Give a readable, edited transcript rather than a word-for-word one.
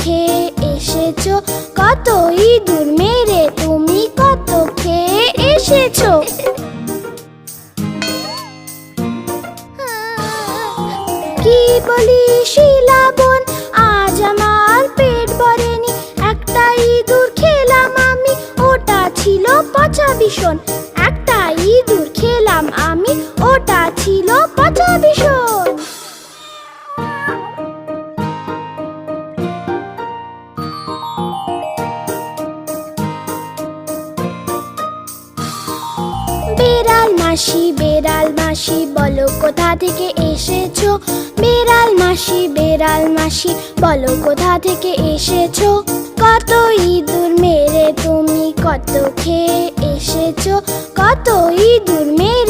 খেয়ে এসেছো, কত ইঁদুর মেরে তুমি কত খেয়ে এসেছো। কি বলি শিলা বোন, আজ আমার পেট ভরেনি, একটা ইঁদুর খেলাম আমি, ওটা ছিল পচা ভীষণ। একটা ইঁদুর খেলাম আমি, ওটা ছিল পচা ভীষণ। বেড়াল মাসি বলো কোথা থেকে এসেছো। বেড়াল মাসি বলো কোথা থেকে এসেছো। কত ইঁদুর মেরে তুমি কত খেয়ে এসেছো, কত ইঁদুর মেরে